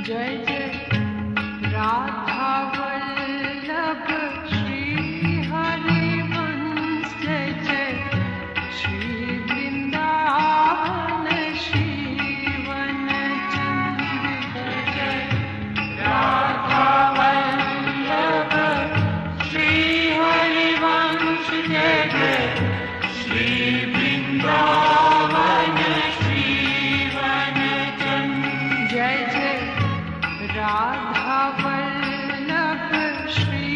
Jai Jai Radha Vallabh Shri Harivansh Jai Jai Shri Vrindavan श्रीवन Chandra Jai Jai Radha Vallabh Shri Harivansh Jai Jai Shri Vrindavan श्रीवन Chandra Jai Jai Radha Vallabh Shri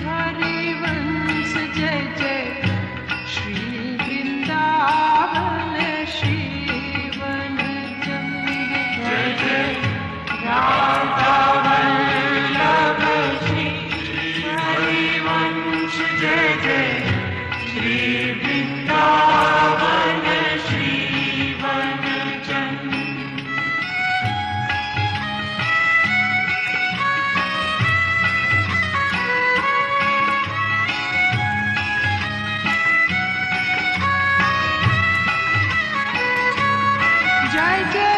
Harivansh Jai Jai Shri Vrindavan श्रीवन Chandra Jai Jai Radha Vallabh Shri Harivansh Jai Jai Shri Vrindavan श्रीवन Chandra Jai Jai